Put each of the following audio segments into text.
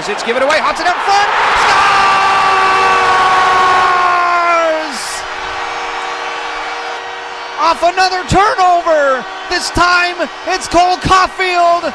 as it's given away. Hudson up front. Scores! Off another turnover. This time it's Cole Caulfield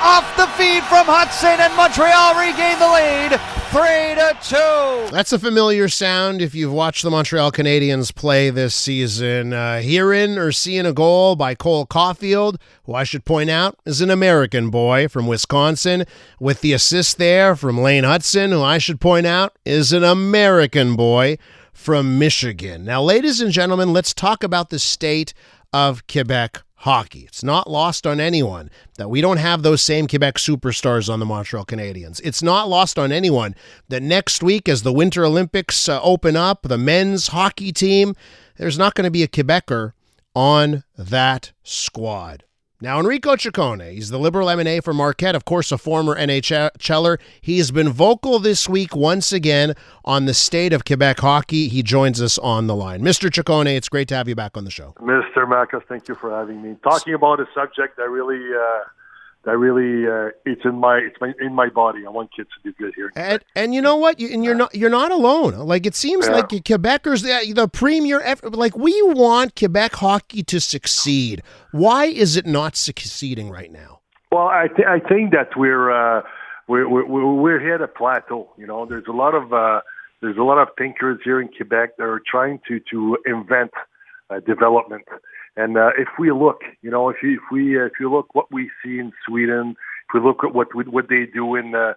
off the feed from Hudson, and Montreal regained the lead. 3-2. That's a familiar sound if you've watched the Montreal Canadiens play this season. Hearing or seeing a goal by Cole Caulfield, who I should point out is an American boy from Wisconsin, with the assist there from Lane Hudson, who I should point out is an American boy from Michigan. Now, ladies and gentlemen, let's talk about the state of Quebec hockey. It's not lost on anyone that we don't have those same Quebec superstars on the Montreal Canadiens. It's not lost on anyone that next week, as the Winter Olympics open up, the men's hockey team, there's not going to be a Quebecer on that squad. Now, Enrico Ciccone, he's the Liberal M&A for Marquette, of course, a former NHLer. He's been vocal this week once again on the state of Quebec hockey. He joins us on the line. Mr. Ciccone, it's great to have you back on the show. Mr. Marcus, thank you for having me. Talking about a subject that really it's in my body. I want kids to be good here. And you know what? You're not alone. Like, it seems like Quebecers, the premier effort, like, we want Quebec hockey to succeed. Why is it not succeeding right now? Well, I think that we're here at a plateau. You know, there's a lot of thinkers here in Quebec that are trying to invent development. And if we look, you know, if you look what we see in Sweden, if we look at what they do in the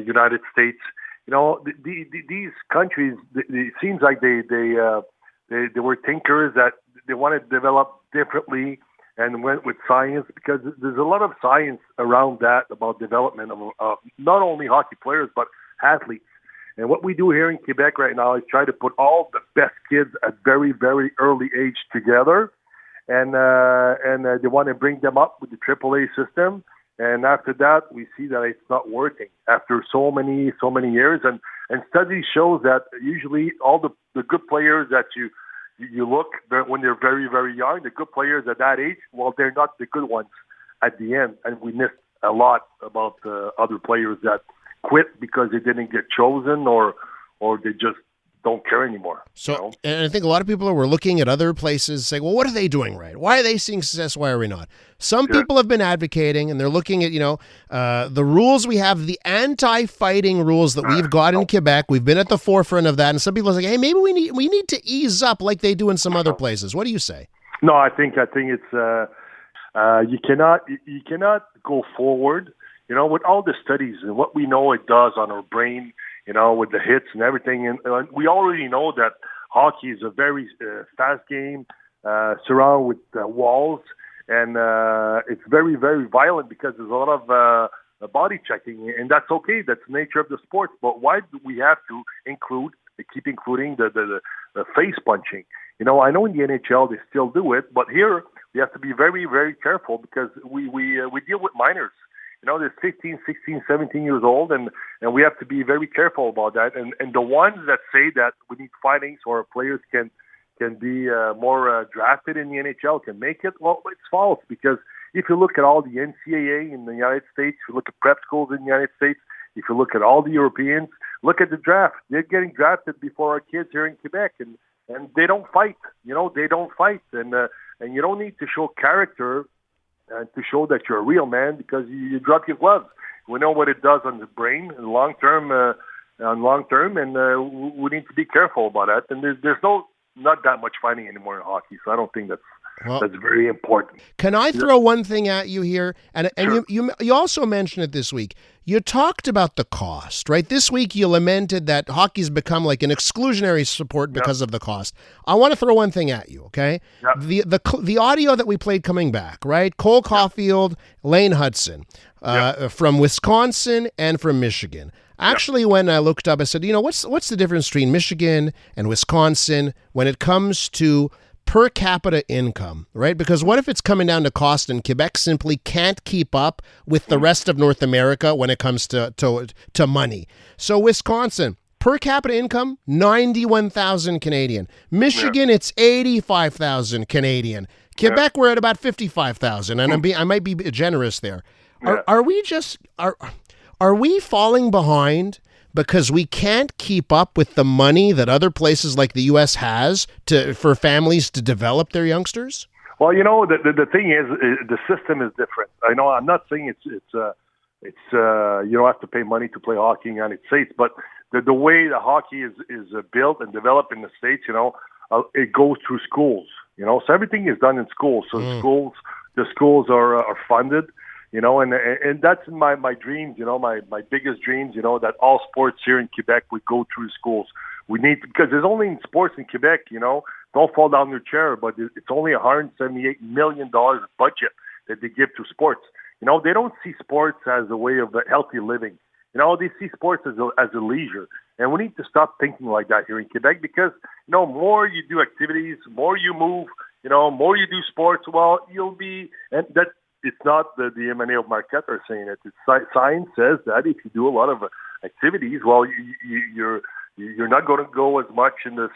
United States, you know, these countries, it seems like they were thinkers that they want to develop differently and went with science, because there's a lot of science around that about development of not only hockey players but athletes. And what we do here in Quebec right now is try to put all the best kids at very, very early age together. And they want to bring them up with the AAA system, and after that, we see that it's not working after so many years. And studies show that usually all the good players that you look when they're very, very young, the good players at that age, well, they're not the good ones at the end. And we missed a lot about other players that quit because they didn't get chosen or they just don't care anymore. So, you know? And I think a lot of people were looking at other places saying, well, what are they doing right? Why are they seeing success? Why are we not? Some people have been advocating, and they're looking at, the rules we have, the anti-fighting rules that we've got in Quebec. We've been at the forefront of that. And some people are saying, hey, maybe we need to ease up like they do in some other places. What do you say? No, I think it's, you cannot go forward, you know, with all the studies and what we know it does on our brain, you know, with the hits and everything. And we already know that hockey is a very fast game, surrounded with walls, and it's very, very violent because there's a lot of body checking, and that's okay. That's the nature of the sport. But why do we have to keep including the face punching? You know, I know in the NHL they still do it, but here we have to be very, very careful because we deal with minors. You know, they're 15, 16, 17 years old, and we have to be very careful about that. And the ones that say that we need fighting so our players can be more drafted in the NHL, can make it, well, it's false. Because if you look at all the NCAA in the United States, if you look at prep schools in the United States, if you look at all the Europeans, look at the draft. They're getting drafted before our kids here in Quebec, and they don't fight. You know, they don't fight. And you don't need to show character to show that you're a real man because you drop your gloves. We know what it does on the brain in long term, and we need to be careful about that. And there's not that much fighting anymore in hockey, so I don't think that's very important. Can I throw one thing at you here? And sure. you also mentioned it this week. You talked about the cost, right? This week you lamented that hockey's become like an exclusionary sport because of the cost. I want to throw one thing at you, okay? The audio that we played coming back, right? Cole Caulfield, Lane Hudson, from Wisconsin and from Michigan. Actually, when I looked up, I said, what's the difference between Michigan and Wisconsin when it comes to per capita income, right? Because what if it's coming down to cost and Quebec simply can't keep up with the rest of North America when it comes to money? So Wisconsin, per capita income, 91,000 Canadian. Michigan, it's 85,000 Canadian. Quebec, we're at about 55,000, and I might be generous there. Are Are we falling behind because we can't keep up with the money that other places like the U.S. has for families to develop their youngsters? Well, the thing is, the system is different. I know I'm not saying it's you don't have to pay money to play hockey in the United States, but the way the hockey is built and developed in the States, it goes through schools. So everything is done in schools. So the schools are funded. And that's my dreams, my biggest dreams, that all sports here in Quebec would go through schools. We need to, because there's only in sports in Quebec, don't fall down your chair, but it's only $178 million budget that they give to sports. They don't see sports as a way of healthy living. They see sports as a leisure. And we need to stop thinking like that here in Quebec because, more you do activities, more you move, more you do sports, well, you'll be, and that, it's not the MNA of Marquette are saying it. Science says that if you do a lot of activities, well, you're not going to go as much in this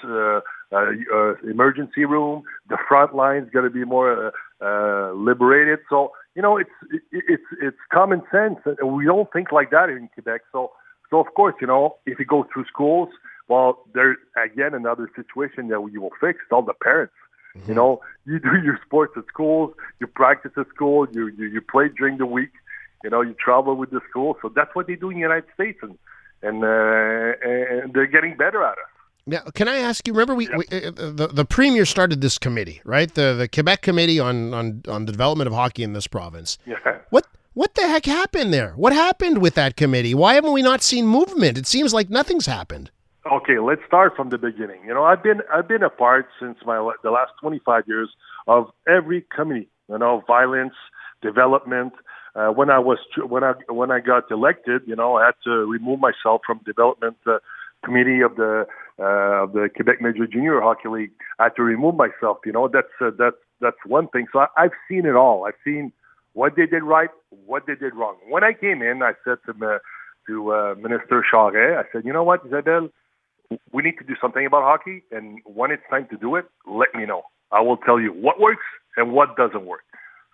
emergency room. The front line's going to be more liberated. So it's common sense, and we don't think like that in Quebec. So of course, if you go through schools, well, there's again another situation that you will fix. It's all the parents. You do your sports at schools, you practice at school, you play during the week, you travel with the school. So that's what they do in the United States, and they're getting better at it. Now, can I ask you? Remember, the premier started this committee, right? The Quebec Committee on the development of hockey in this province. Yeah. What the heck happened there? What happened with that committee? Why haven't we not seen movement? It seems like nothing's happened. Okay, let's start from the beginning. I've been a part since the last 25 years of every committee. Violence, development. When I got elected, I had to remove myself from development committee of the Quebec Major Junior Hockey League. I had to remove myself. That's one thing. So I've seen it all. I've seen what they did right, what they did wrong. When I came in, I said to Minister Charest, I said, you know what, Isabelle, we need to do something about hockey, and when it's time to do it, let me know. I will tell you what works and what doesn't work.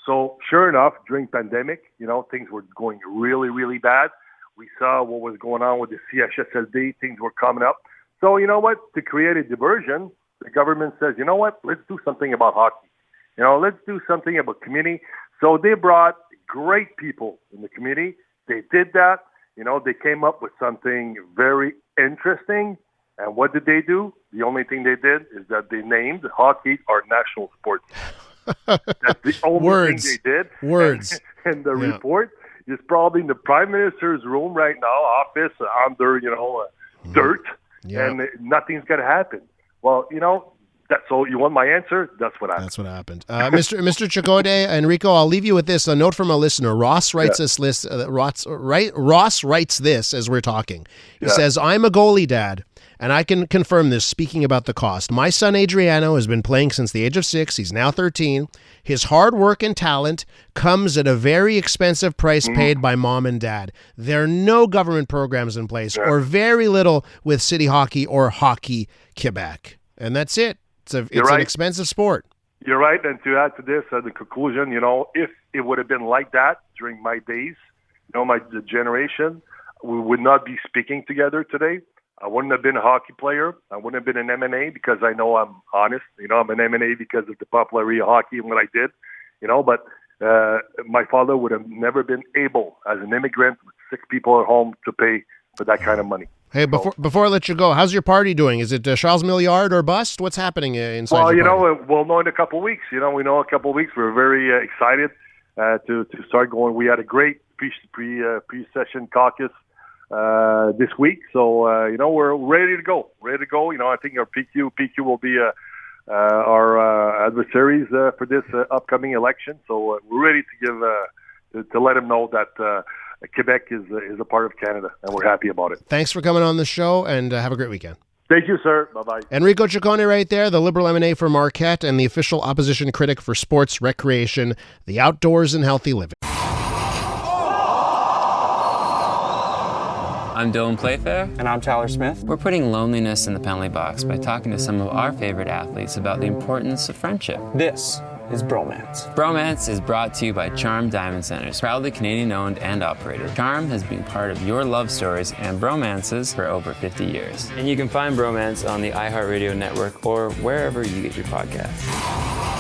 So sure enough, during pandemic, things were going really, really bad. We saw what was going on with the CHSLD. Things were coming up. So you know what? To create a diversion, the government says, you know what? Let's do something about hockey. Let's do something about community. So they brought great people in the community. They did that. They came up with something very interesting. And what did they do? The only thing they did is that they named hockey our national sport. That's the only thing they did. Words. And the report is probably in the Prime Minister's room right now, office, under, dirt, and nothing's going to happen. Well, so you want my answer? That's what happened. That's what happened. Mr. Ciccone, Enrico, I'll leave you with this. A note from a listener. Ross writes this list. Ross writes this as we're talking. He says, I'm a goalie dad, and I can confirm this speaking about the cost. My son Adriano has been playing since the age of 6. He's now 13. His hard work and talent comes at a very expensive price paid by mom and dad. There are no government programs in place or very little with City Hockey or Hockey Quebec. And that's it. It's an expensive sport. You're right. And to add to this, the conclusion, if it would have been like that during my days, the generation, we would not be speaking together today. I wouldn't have been a hockey player. I wouldn't have been an MNA because I know I'm honest. I'm an MNA because of the popularity of hockey and what I did. But my father would have never been able, as an immigrant with 6 people at home, to pay for that kind of money. Hey, before I let you go, how's your party doing? Is it Charles Milliard or bust? What's happening inside your party? We'll know in a couple of weeks. We know in a couple of weeks. We're very excited to start going. We had a great pre-session caucus this week. So, we're ready to go. I think our PQ will be our adversaries for this upcoming election. So we're ready to give to let them know that Quebec is a part of Canada, and we're happy about it. Thanks for coming on the show, and have a great weekend. Thank you, sir. Bye-bye. Enrico Ciccone right there, the Liberal MNA for Marquette and the official opposition critic for sports, recreation, the outdoors, and healthy living. I'm Dylan Playfair. And I'm Tyler Smith. We're putting loneliness in the penalty box by talking to some of our favorite athletes about the importance of friendship. This is bromance. Bromance is brought to you by Charm Diamond Centers, proudly Canadian owned and operated. Charm has been part of your love stories and bromances for over 50 years. And you can find Bromance on the iHeartRadio network or wherever you get your podcasts.